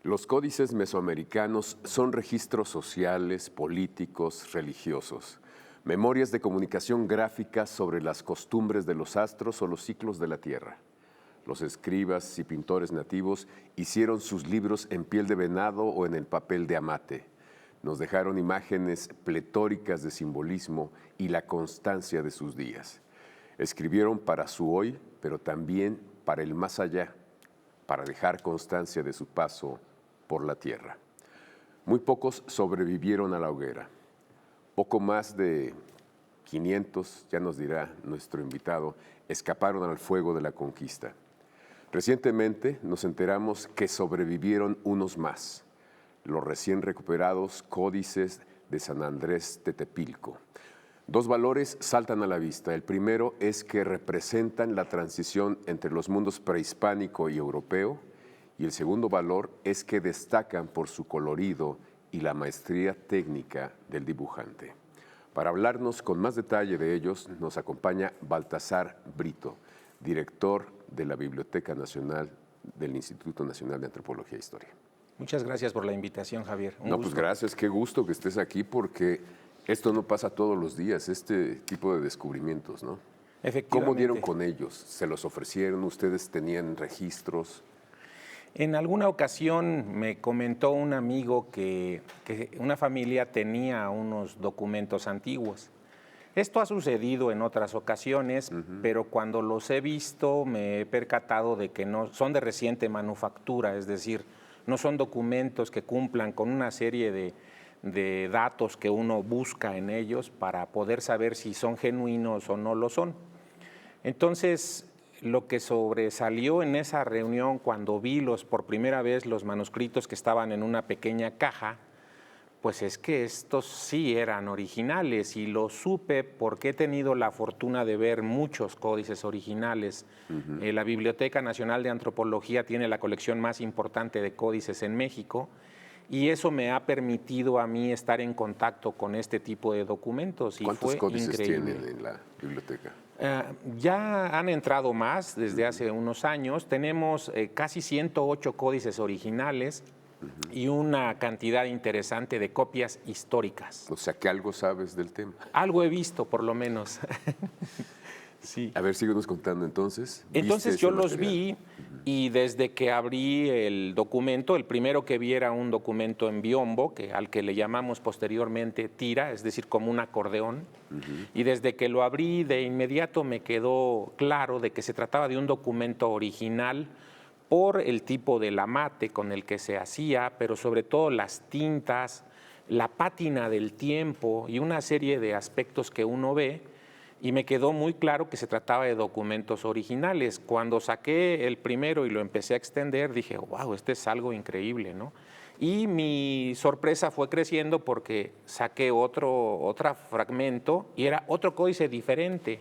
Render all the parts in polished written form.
Los códices mesoamericanos son registros sociales, políticos, religiosos, memorias de comunicación gráfica sobre las costumbres de los astros o los ciclos de la Tierra. Los escribas y pintores nativos hicieron sus libros en piel de venado o en el papel de amate. Nos dejaron imágenes pletóricas de simbolismo y la constancia de sus días. Escribieron para su hoy, pero también para el más allá, para dejar constancia de su paso por la tierra. Muy pocos sobrevivieron a la hoguera. Poco más de 500, ya nos dirá nuestro invitado, escaparon al fuego de la conquista. Recientemente nos enteramos que sobrevivieron unos más, los recién recuperados códices de San Andrés Tetepilco. Dos valores saltan a la vista. El primero es que representan la transición entre los mundos prehispánico y europeo, y el segundo valor es que destacan por su colorido y la maestría técnica del dibujante. Para hablarnos con más detalle de ellos, nos acompaña Baltasar Brito, director de la Biblioteca Nacional del Instituto Nacional de Antropología e Historia. Muchas gracias por la invitación, Javier. No, pues gracias, qué gusto que estés aquí porque esto no pasa todos los días, este tipo de descubrimientos, ¿no? Efectivamente. ¿Cómo dieron con ellos? ¿Se los ofrecieron? ¿Ustedes tenían registros? En alguna ocasión me comentó un amigo que una familia tenía unos documentos antiguos. Esto ha sucedido en otras ocasiones, pero cuando los he visto me he percatado de que no son de reciente manufactura, es decir, no son documentos que cumplan con una serie de datos que uno busca en ellos para poder saber si son genuinos o no lo son. Entonces, lo que sobresalió en esa reunión cuando vi por primera vez los manuscritos que estaban en una pequeña caja, pues es que estos sí eran originales y lo supe porque he tenido la fortuna de ver muchos códices originales. La Biblioteca Nacional de Antropología tiene la colección más importante de códices en México y eso me ha permitido a mí estar en contacto con este tipo de documentos. Y ¿Cuántos fue códices increíble. tienen en la biblioteca? Ya han entrado más desde hace unos años. Tenemos casi 108 códices originales y una cantidad interesante de copias históricas. O sea, que algo sabes del tema. Algo he visto, por lo menos. Sí. A ver, síguenos contando entonces. Entonces yo los vi y desde que abrí el documento, el primero que vi era un documento en biombo, al que le llamamos posteriormente tira, es decir, como un acordeón. Y desde que lo abrí, de inmediato me quedó claro de que se trataba de un documento original por el tipo del amate con el que se hacía, pero sobre todo las tintas, la pátina del tiempo y una serie de aspectos que uno ve. Y me quedó muy claro que se trataba de documentos originales. Cuando saqué el primero y lo empecé a extender, dije, wow, este es algo increíble, ¿no? Y mi sorpresa fue creciendo porque saqué otro fragmento y era otro códice diferente.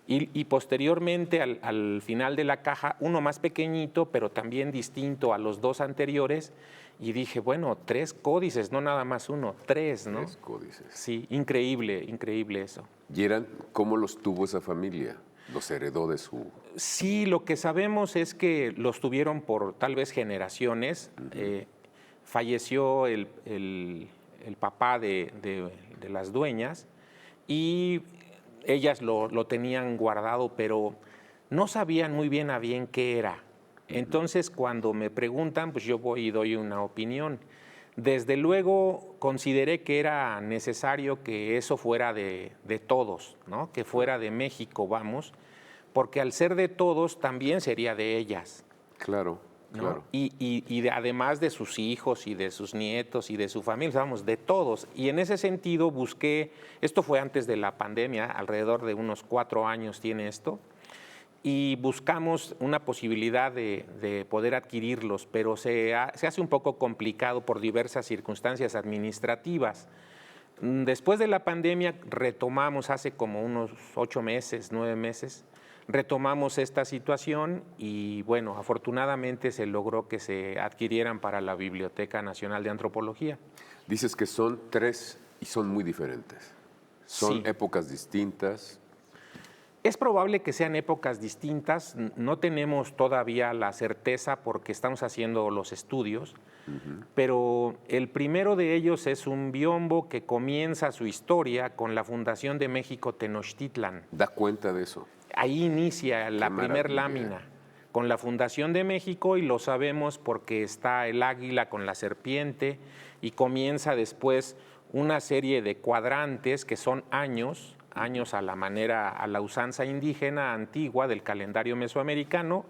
Y posteriormente, al final de la caja, uno más pequeñito, pero también distinto a los dos anteriores. Y dije, bueno, 3 códices, no nada más uno, 3, ¿no? 3 códices. Sí, increíble, increíble eso. ¿Y cómo los tuvo esa familia? ¿Los heredó de su...? Sí, lo que sabemos es que los tuvieron por tal vez generaciones. Falleció el papá de las dueñas y ellas lo tenían guardado, pero no sabían muy bien a bien qué era. Entonces, cuando me preguntan, pues yo voy y doy una opinión. Desde luego, consideré que era necesario que eso fuera de todos, ¿no? Que fuera de México, vamos, porque al ser de todos, también sería de ellas. Claro, ¿no? claro. Y además de sus hijos y de sus nietos y de su familia, vamos, de todos. Y en ese sentido busqué, esto fue antes de la pandemia, alrededor de unos 4 años tiene esto, y buscamos una posibilidad de poder adquirirlos, pero se hace un poco complicado por diversas circunstancias administrativas. Después de la pandemia retomamos hace como unos 8 meses, 9 meses, retomamos esta situación y bueno, afortunadamente se logró que se adquirieran para la Biblioteca Nacional de Antropología. Dices que son 3 y son muy diferentes. Son Sí. épocas distintas. Es probable que sean épocas distintas, no tenemos todavía la certeza porque estamos haciendo los estudios, pero el primero de ellos es un biombo que comienza su historia con la fundación de México Tenochtitlan. Da cuenta de eso. Ahí inicia la primer maravilla. lámina, con la fundación de México, y lo sabemos porque está el águila con la serpiente, y comienza después una serie de cuadrantes que son años a la manera, a la usanza indígena antigua del calendario mesoamericano,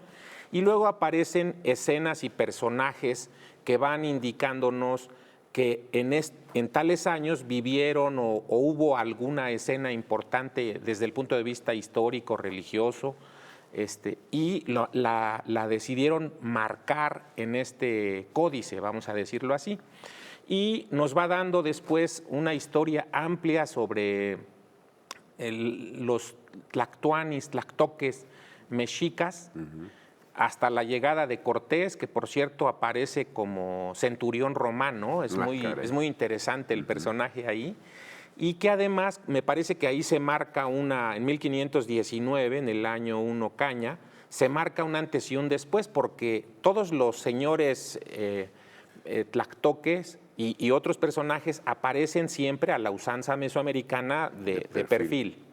y luego aparecen escenas y personajes que van indicándonos que en tales años vivieron o hubo alguna escena importante desde el punto de vista histórico, religioso, y la decidieron marcar en este códice, vamos a decirlo así. Y nos va dando después una historia amplia sobre los tlactuanis, tlactoques mexicas, hasta la llegada de Cortés, que por cierto aparece como centurión romano, es muy interesante el personaje ahí, y que además me parece que ahí se marca en 1519, en el año 1 Caña, se marca un antes y un después, porque todos los señores tlactoques y otros personajes aparecen siempre a la usanza mesoamericana de perfil.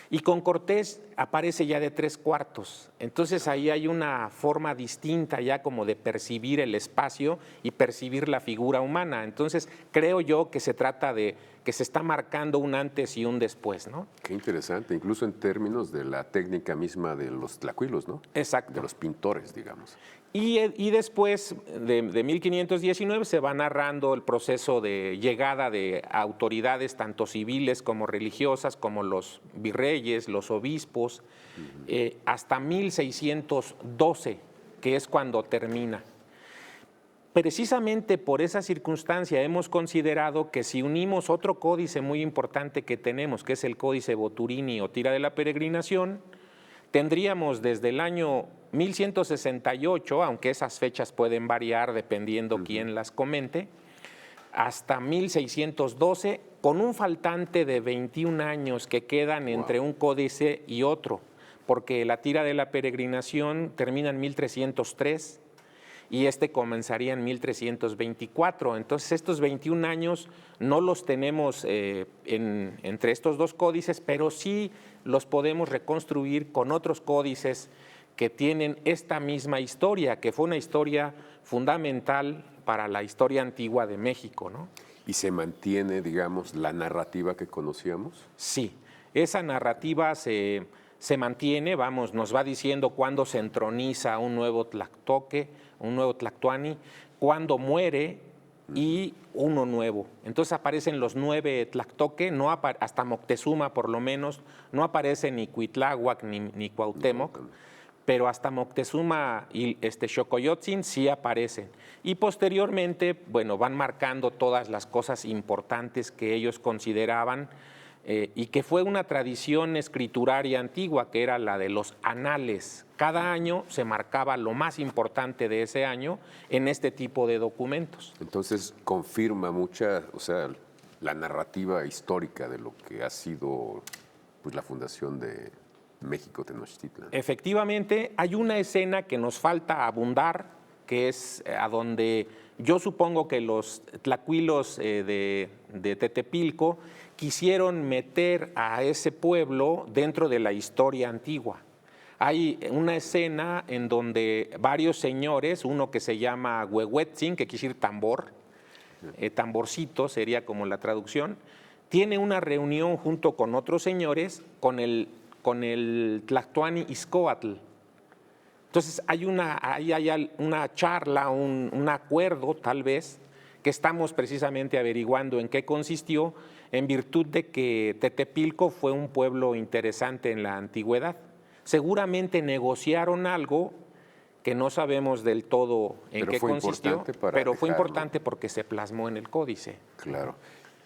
Y con Cortés aparece ya de 3/4. Entonces ahí hay una forma distinta ya como de percibir el espacio y percibir la figura humana. Entonces creo yo que se trata de que se está marcando un antes y un después, ¿no? Qué interesante, incluso en términos de la técnica misma de los tlacuilos, ¿no? Exacto. De los pintores, digamos. Y después de 1519 se va narrando el proceso de llegada de autoridades tanto civiles como religiosas, como los virreyes, los obispos, hasta 1612, que es cuando termina. Precisamente por esa circunstancia hemos considerado que si unimos otro códice muy importante que tenemos, que es el Códice Boturini o Tira de la Peregrinación, tendríamos desde el año 1168, aunque esas fechas pueden variar dependiendo quién las comente, hasta 1612, con un faltante de 21 años que quedan entre un códice y otro, porque la Tira de la Peregrinación termina en 1303 y comenzaría en 1324. Entonces estos 21 años no los tenemos entre estos dos códices, pero sí los podemos reconstruir con otros códices que tienen esta misma historia, que fue una historia fundamental para la historia antigua de México, ¿no? ¿Y se mantiene, digamos, la narrativa que conocíamos? Sí, esa narrativa se mantiene, nos va diciendo cuándo se entroniza un nuevo tlactoque, un nuevo tlactuani, cuándo muere y uno nuevo. Entonces aparecen los 9 tlactoque, hasta Moctezuma por lo menos, no aparece ni Cuitláhuac ni Cuauhtémoc, pero hasta Moctezuma y Xocoyotzin sí aparecen. Y posteriormente, bueno, van marcando todas las cosas importantes que ellos consideraban y que fue una tradición escrituraria antigua, que era la de los anales. Cada año se marcaba lo más importante de ese año en este tipo de documentos. Entonces confirma la narrativa histórica de lo que ha sido pues, la fundación de México Tenochtitlan. Efectivamente, hay una escena que nos falta abundar, que es a donde yo supongo que los tlacuilos de Tetepilco quisieron meter a ese pueblo dentro de la historia antigua. Hay una escena en donde varios señores, uno que se llama Huehuetzin, que quiere decir tambor, tamborcito sería como la traducción, tiene una reunión junto con otros señores con el Tlactuani Izcoatl. Entonces hay una charla, un acuerdo tal vez, que estamos precisamente averiguando en qué consistió, en virtud de que Tetepilco fue un pueblo interesante en la antigüedad. Seguramente negociaron algo que no sabemos del todo en qué consistió, pero fue importante porque se plasmó en el códice. Claro.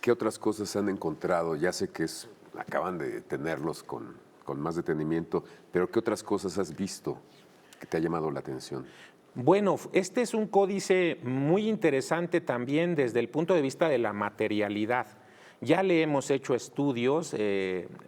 ¿Qué otras cosas han encontrado? Ya sé que acaban de tenerlos con más detenimiento, pero ¿qué otras cosas has visto que te ha llamado la atención? Bueno, este es un códice muy interesante también desde el punto de vista de la materialidad. Ya le hemos hecho estudios,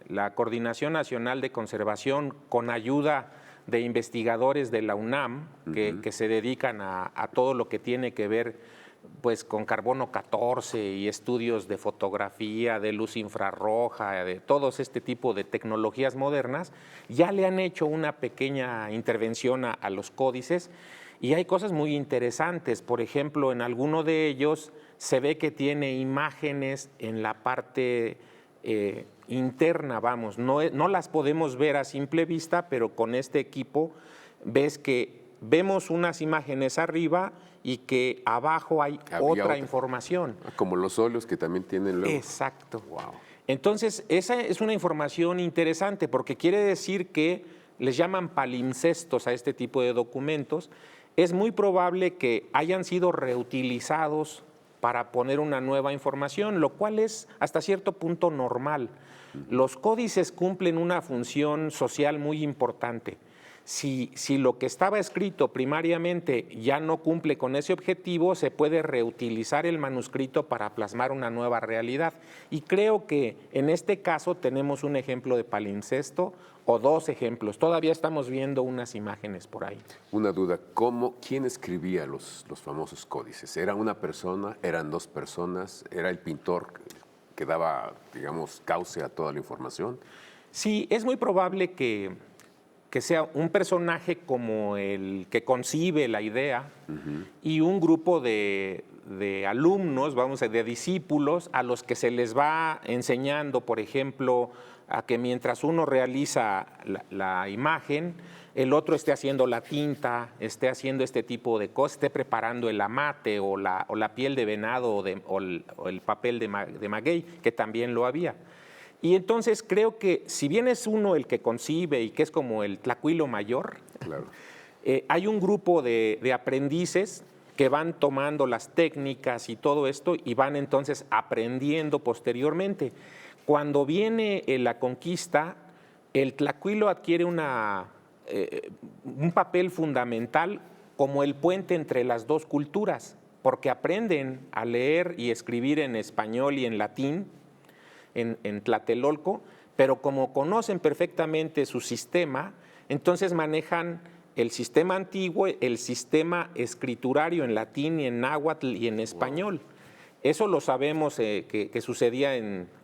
la Coordinación Nacional de Conservación, con ayuda de investigadores de la UNAM, que se dedican a todo lo que tiene que ver pues con carbono 14 y estudios de fotografía, de luz infrarroja, de todos este tipo de tecnologías modernas, ya le han hecho una pequeña intervención a los códices y hay cosas muy interesantes. Por ejemplo, en alguno de ellos se ve que tiene imágenes en la parte interna, vamos, no las podemos ver a simple vista, pero con este equipo ves que vemos unas imágenes arriba y que abajo hay otra información. Como los óleos que también tienen luego. Exacto. Wow. Entonces, esa es una información interesante porque quiere decir que les llaman palimpsestos a este tipo de documentos. Es muy probable que hayan sido reutilizados para poner una nueva información, lo cual es hasta cierto punto normal. Los códices cumplen una función social muy importante. Si lo que estaba escrito primariamente ya no cumple con ese objetivo, se puede reutilizar el manuscrito para plasmar una nueva realidad. Y creo que en este caso tenemos un ejemplo de palimpsesto o dos ejemplos. Todavía estamos viendo unas imágenes por ahí. Una duda, ¿quién escribía los famosos códices? ¿Era una persona? ¿Eran dos personas? ¿Era el pintor que daba, digamos, cauce a toda la información? Sí, es muy probable que sea un personaje como el que concibe la idea y un grupo de alumnos, de discípulos, a los que se les va enseñando, por ejemplo, a que mientras uno realiza la imagen, el otro esté haciendo la tinta, esté haciendo este tipo de cosas, esté preparando el amate o la piel de venado o el papel de maguey, que también lo había. Y entonces creo que si bien es uno el que concibe y que es como el tlacuilo mayor, claro, hay un grupo de aprendices que van tomando las técnicas y todo esto y van entonces aprendiendo posteriormente. Cuando viene la conquista, el tlacuilo adquiere un papel fundamental como el puente entre las dos culturas, porque aprenden a leer y escribir en español y en latín, en tlatelolco, pero como conocen perfectamente su sistema, entonces manejan el sistema antiguo, el sistema escriturario en latín y en náhuatl y en español. Wow. Eso lo sabemos que sucedía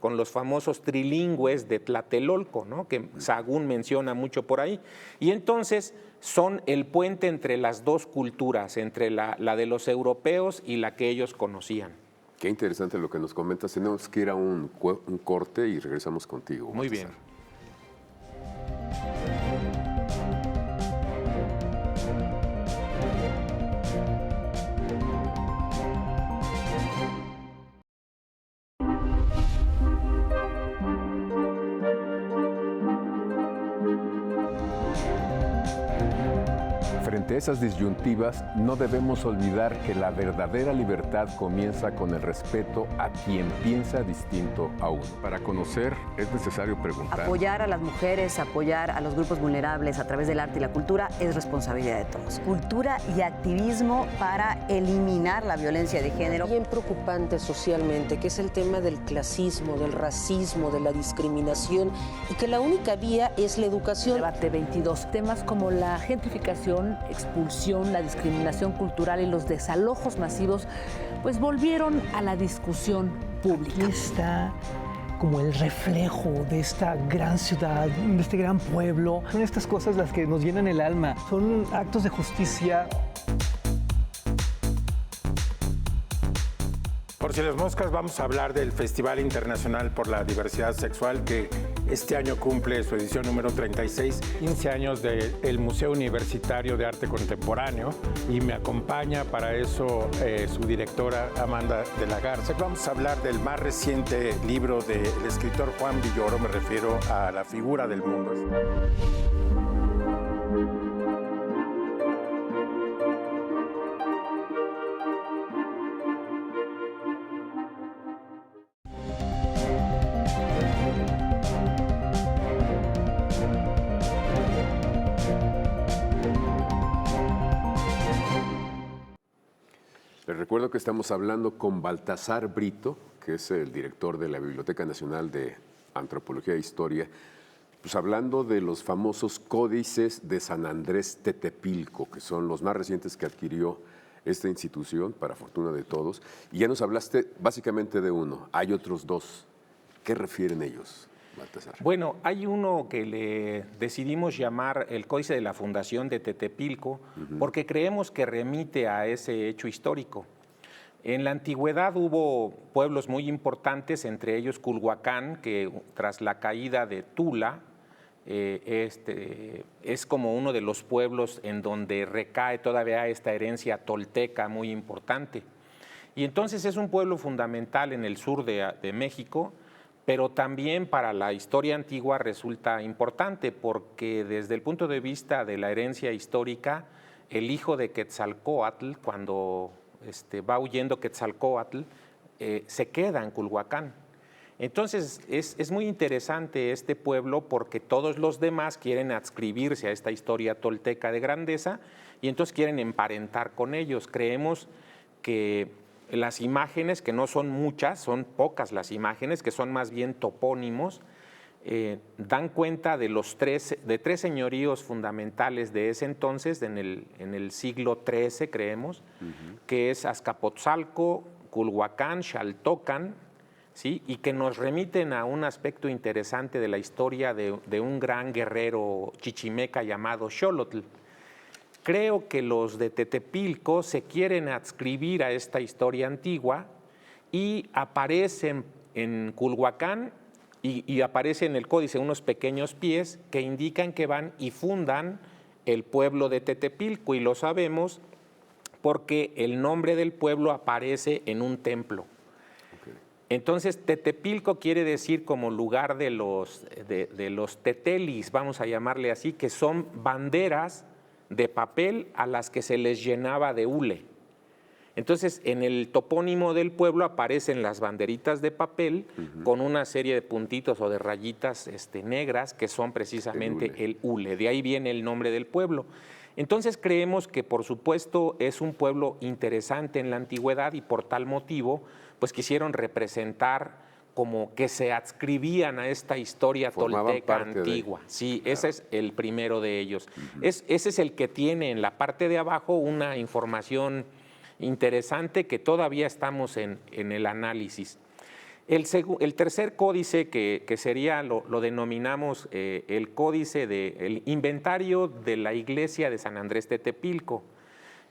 con los famosos trilingües de Tlatelolco, ¿no? Que Sahagún menciona mucho por ahí. Y entonces son el puente entre las dos culturas, entre la de los europeos y la que ellos conocían. Qué interesante lo que nos comentas. Tenemos que ir a un corte y regresamos contigo. Muy bien. Frente a esas disyuntivas, no debemos olvidar que la verdadera libertad comienza con el respeto a quien piensa distinto a uno. Para conocer es necesario preguntar. Apoyar a las mujeres, apoyar a los grupos vulnerables a través del arte y la cultura es responsabilidad de todos. Cultura y activismo para eliminar la violencia de género. Bien preocupante socialmente, que es el tema del clasismo, del racismo, de la discriminación, y que la única vía es la educación. Debate 22. Temas como la gentrificación, expulsión, la discriminación cultural y los desalojos masivos, pues volvieron a la discusión pública. Aquí está como el reflejo de esta gran ciudad, de este gran pueblo. Son estas cosas las que nos llenan el alma, son actos de justicia. Por si las moscas, vamos a hablar del Festival Internacional por la Diversidad Sexual, que este año cumple su edición número 36. 15 años del Museo Universitario de Arte Contemporáneo, y me acompaña para eso su directora Amanda de la Garza. Vamos a hablar del más reciente libro del escritor Juan Villoro, me refiero a La figura del mundo. Les recuerdo que estamos hablando con Baltasar Brito, que es el director de la Biblioteca Nacional de Antropología e Historia, pues hablando de los famosos códices de San Andrés Tetepilco, que son los más recientes que adquirió esta institución, para fortuna de todos. Y ya nos hablaste básicamente de uno, hay otros dos. ¿Qué refieren ellos, Baltasar? Bueno, hay uno que le decidimos llamar el Códice de la Fundación de Tetepilco, porque creemos que remite a ese hecho histórico. En la antigüedad hubo pueblos muy importantes, entre ellos Culhuacán, que tras la caída de Tula, es como uno de los pueblos en donde recae todavía esta herencia tolteca muy importante. Y entonces es un pueblo fundamental en el sur de México, pero también para la historia antigua resulta importante porque desde el punto de vista de la herencia histórica, el hijo de Quetzalcóatl, cuando va huyendo Quetzalcóatl, se queda en Culhuacán. Entonces es muy interesante este pueblo porque todos los demás quieren adscribirse a esta historia tolteca de grandeza y entonces quieren emparentar con ellos. Creemos que las imágenes, que no son muchas, son pocas las imágenes, que son más bien topónimos, dan cuenta de tres señoríos fundamentales de ese entonces, en el siglo XIII, creemos, que es Azcapotzalco, Culhuacán, Xaltocan, ¿sí? Y que nos remiten a un aspecto interesante de la historia de un gran guerrero chichimeca llamado Xolotl. Creo que los de Tetepilco se quieren adscribir a esta historia antigua y aparecen en Culhuacán y aparece en el códice unos pequeños pies que indican que van y fundan el pueblo de Tetepilco, y lo sabemos porque el nombre del pueblo aparece en un templo. Entonces, Tetepilco quiere decir como lugar de los tetelis, vamos a llamarle así, que son banderas de papel a las que se les llenaba de hule. Entonces, en el topónimo del pueblo aparecen las banderitas de papel con una serie de puntitos o de rayitas negras que son precisamente el hule. De ahí viene el nombre del pueblo. Entonces, creemos que, por supuesto, es un pueblo interesante en la antigüedad y por tal motivo, pues quisieron representar como que se adscribían a esta historia tolteca antigua. Sí, claro. Ese es el primero de ellos. Ese es el que tiene en la parte de abajo una información interesante que todavía estamos en el análisis. El tercer códice, que sería, lo denominamos el códice del inventario de la iglesia de San Andrés Tetepilco.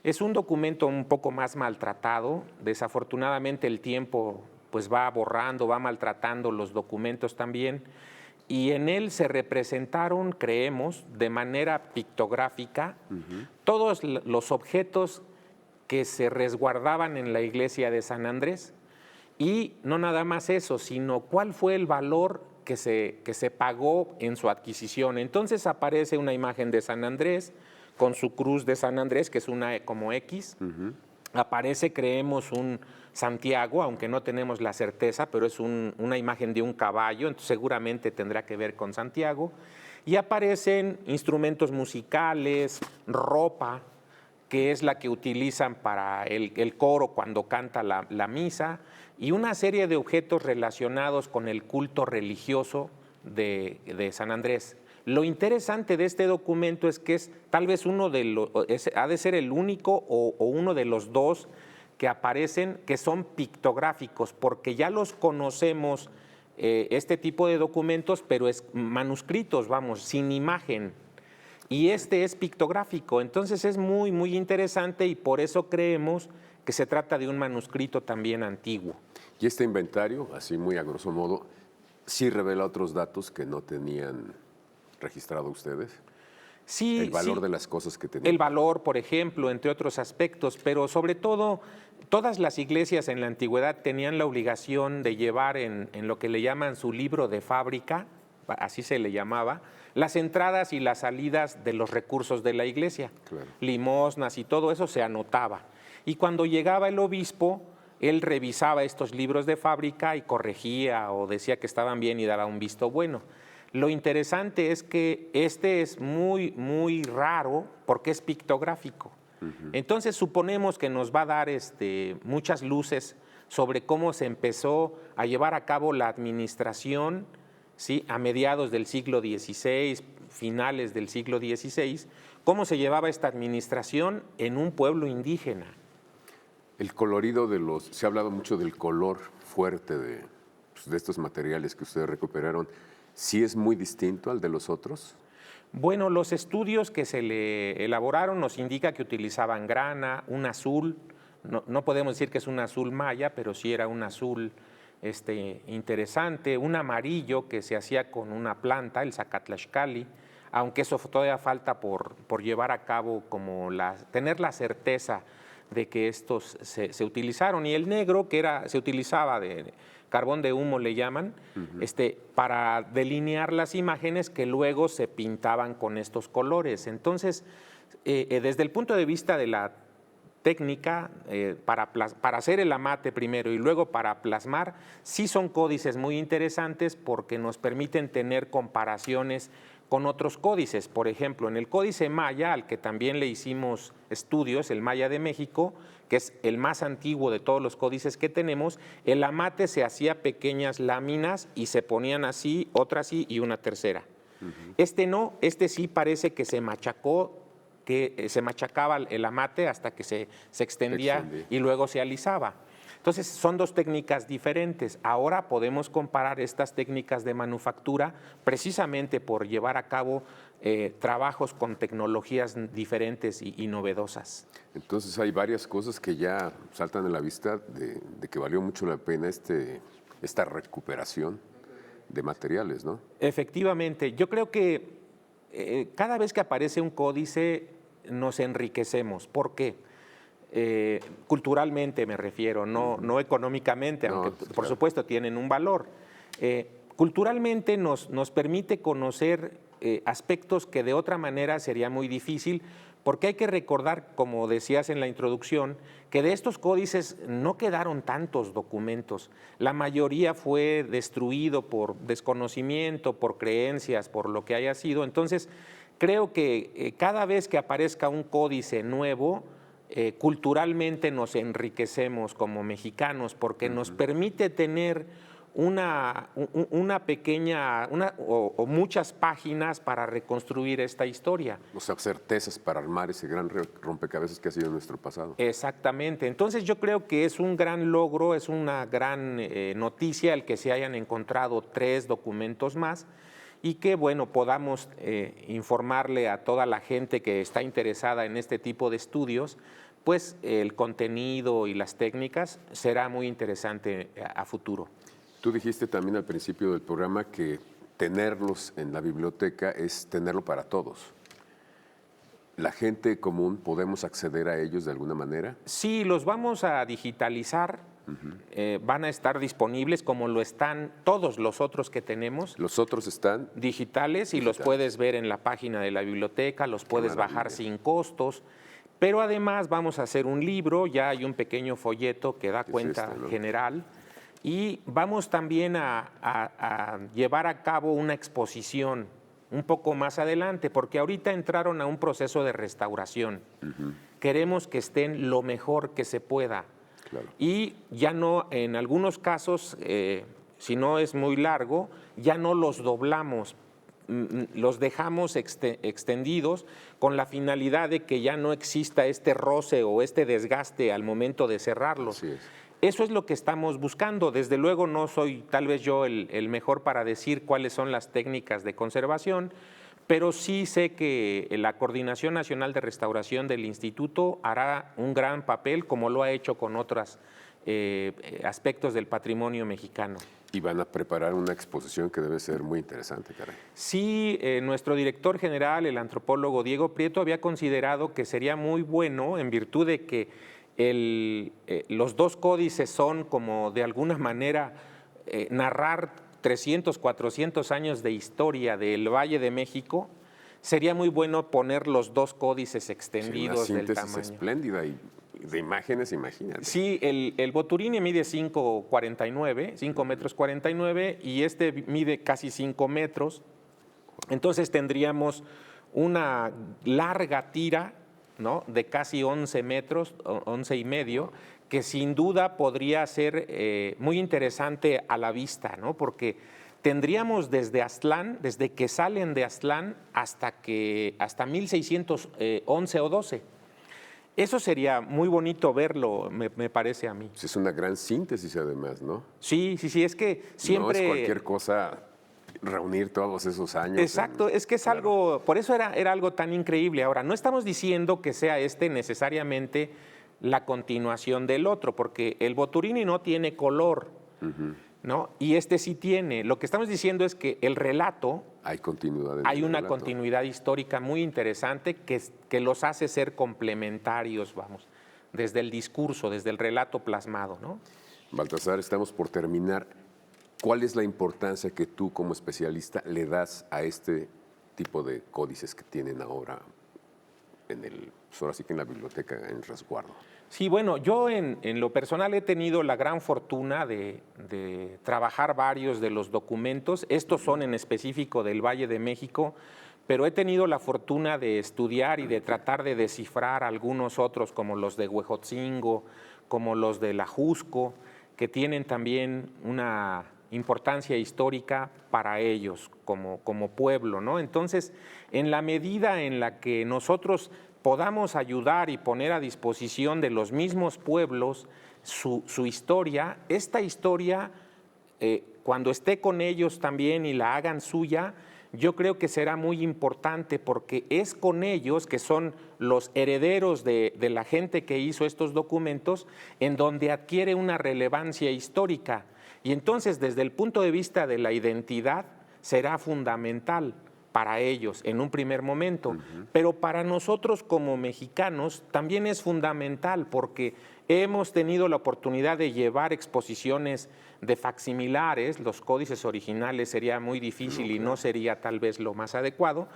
Es un documento un poco más maltratado. Desafortunadamente el tiempo pues va borrando, va maltratando los documentos también, y en él se representaron, creemos, de manera pictográfica, todos los objetos que se resguardaban en la iglesia de San Andrés, y no nada más eso, sino cuál fue el valor que se pagó en su adquisición. Entonces aparece una imagen de San Andrés con su cruz de San Andrés, que es una como X. Aparece, creemos, un Santiago, aunque no tenemos la certeza, pero es una imagen de un caballo, entonces seguramente tendrá que ver con Santiago. Y aparecen instrumentos musicales, ropa, que es la que utilizan para el coro cuando canta la misa, y una serie de objetos relacionados con el culto religioso de San Andrés. Lo interesante de este documento es que es tal vez ha de ser el único o uno de los dos que aparecen que son pictográficos, porque ya los conocemos, este tipo de documentos, pero es manuscritos, vamos, sin imagen. Y este es pictográfico, entonces es muy, muy interesante, y por eso creemos que se trata de un manuscrito también antiguo. Y este inventario, así muy a grosso modo, sí revela otros datos que no tenían registrado ustedes. Sí, el valor de las cosas que tenían. El valor, por ejemplo, entre otros aspectos, pero sobre todo, todas las iglesias en la antigüedad tenían la obligación de llevar en lo que le llaman su libro de fábrica, así se le llamaba, las entradas y las salidas de los recursos de la iglesia. Claro. Limosnas y todo eso se anotaba. Y cuando llegaba el obispo, él revisaba estos libros de fábrica y corregía o decía que estaban bien y daba un visto bueno. Lo interesante es que este es muy, muy raro porque es pictográfico. Entonces suponemos que nos va a dar muchas luces sobre cómo se empezó a llevar a cabo la administración, ¿sí?, a mediados del siglo XVI, finales del siglo XVI, cómo se llevaba esta administración en un pueblo indígena. El colorido se ha hablado mucho del color fuerte de estos materiales que ustedes recuperaron. ¿Sí es muy distinto al de los otros? Bueno, los estudios que se le elaboraron nos indica que utilizaban grana, un azul, no podemos decir que es un azul maya, pero sí era un azul interesante, un amarillo que se hacía con una planta, el Zacatlaxcali, aunque eso todavía falta por llevar a cabo, tener la certeza de que estos se utilizaron. Y el negro, que se utilizaba de carbón de humo, le llaman, para delinear las imágenes que luego se pintaban con estos colores. Entonces, desde el punto de vista de la técnica, para hacer el amate primero y luego para plasmar, sí son códices muy interesantes porque nos permiten tener comparaciones con otros códices. Por ejemplo, en el códice maya, al que también le hicimos estudios, el Maya de México, que es el más antiguo de todos los códices que tenemos, el amate se hacía pequeñas láminas y se ponían así, otra así y una tercera. No, sí parece que se machacó, que se machacaba el amate hasta que se extendía y luego se alisaba. Entonces, son dos técnicas diferentes. Ahora podemos comparar estas técnicas de manufactura precisamente por llevar a cabo trabajos con tecnologías diferentes y novedosas. Entonces, hay varias cosas que ya saltan a la vista de que valió mucho la pena esta recuperación de materiales, ¿no? Efectivamente. Yo creo que cada vez que aparece un códice nos enriquecemos. ¿Por qué? Culturalmente me refiero, no económicamente, aunque por supuesto tienen un valor. Culturalmente nos permite conocer aspectos que de otra manera sería muy difícil, porque hay que recordar, como decías en la introducción, que de estos códices no quedaron tantos documentos. La mayoría fue destruido por desconocimiento, por creencias, por lo que haya sido. Entonces, creo que cada vez que aparezca un códice nuevo, culturalmente nos enriquecemos como mexicanos porque nos permite tener una pequeña o muchas páginas para reconstruir esta historia. O sea, certezas para armar ese gran rompecabezas que ha sido nuestro pasado. Exactamente. Entonces yo creo que es un gran logro, es una gran noticia el que se hayan encontrado 3 documentos más y que, bueno, podamos informarle a toda la gente que está interesada en este tipo de estudios, pues el contenido y las técnicas será muy interesante a futuro. Tú dijiste también al principio del programa que tenerlos en la biblioteca es tenerlo para todos. ¿La gente común podemos acceder a ellos de alguna manera? Sí, los vamos a digitalizar. Van a estar disponibles como lo están todos los otros que tenemos. ¿Los otros están? Digitales y los puedes ver en la página de la biblioteca, los puedes bajar sin costos. Pero además vamos a hacer un libro, ya hay un pequeño folleto que da cuenta general. Y vamos también a llevar a cabo una exposición un poco más adelante, porque ahorita entraron a un proceso de restauración. Queremos que estén lo mejor que se pueda. Claro. Y ya no, en algunos casos, si no es muy largo, ya no los doblamos, los dejamos extendidos con la finalidad de que ya no exista este roce o este desgaste al momento de cerrarlos. Así es. Eso es lo que estamos buscando. Desde luego no soy tal vez yo el mejor para decir cuáles son las técnicas de conservación, pero sí sé que la Coordinación Nacional de Restauración del Instituto hará un gran papel, como lo ha hecho con otros aspectos del patrimonio mexicano. Y van a preparar una exposición que debe ser muy interesante, caray. Sí, nuestro director general, el antropólogo Diego Prieto, había considerado que sería muy bueno, en virtud de que los 2 códices son como de alguna manera narrar 300, 400 años de historia del Valle de México, sería muy bueno poner los 2 códices extendidos del tamaño. Una síntesis espléndida y de imágenes, imagínate. Sí, el Boturini mide 5 metros 49 y este mide casi 5 metros. Entonces tendríamos una larga tira ¿no? De casi 11 metros, 11 y medio, que sin duda podría ser muy interesante a la vista, ¿no? Porque tendríamos desde Aztlán, desde que salen de Aztlán hasta 1611 o 12. Eso sería muy bonito verlo, me parece a mí. Es una gran síntesis además, ¿no? Sí, es que siempre... No es cualquier cosa reunir todos esos años. Exacto, es que es algo, por eso era algo tan increíble. Ahora, no estamos diciendo que sea necesariamente la continuación del otro, porque el Boturini no tiene color, ¿no? Y este sí tiene. Lo que estamos diciendo es que el relato... Hay continuidad. Hay una continuidad histórica muy interesante que los hace ser complementarios, vamos, desde el discurso, desde el relato plasmado, ¿no? Baltasar, estamos por terminar. ¿Cuál es la importancia que tú como especialista le das a este tipo de códices que tienen ahora ahora sí que en la biblioteca en resguardo? Sí, bueno, yo en lo personal he tenido la gran fortuna de trabajar varios de los documentos. Estos son en específico del Valle de México, pero he tenido la fortuna de estudiar y de tratar de descifrar algunos otros, como los de Huejotzingo, como los de la Jusco, que tienen también una importancia histórica para ellos como pueblo, ¿no? Entonces, en la medida en la que nosotros podamos ayudar y poner a disposición de los mismos pueblos su historia, esta historia, cuando esté con ellos también y la hagan suya, yo creo que será muy importante porque es con ellos, que son los herederos de la gente que hizo estos documentos, en donde adquiere una relevancia histórica. Y entonces, desde el punto de vista de la identidad, será fundamental para ellos en un primer momento, pero para nosotros como mexicanos también es fundamental porque hemos tenido la oportunidad de llevar exposiciones de facsimilares. Los códices originales sería muy difícil y no sería tal vez lo más adecuado,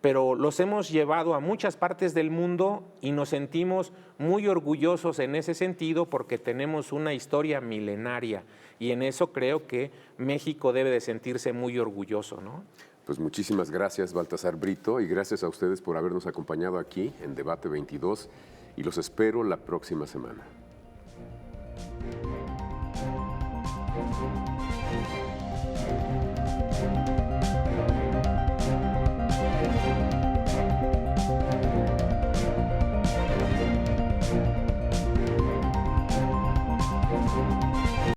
pero los hemos llevado a muchas partes del mundo y nos sentimos muy orgullosos en ese sentido porque tenemos una historia milenaria y en eso creo que México debe de sentirse muy orgulloso, ¿no? Pues muchísimas gracias, Baltasar Brito, y gracias a ustedes por habernos acompañado aquí en Debate 22 y los espero la próxima semana.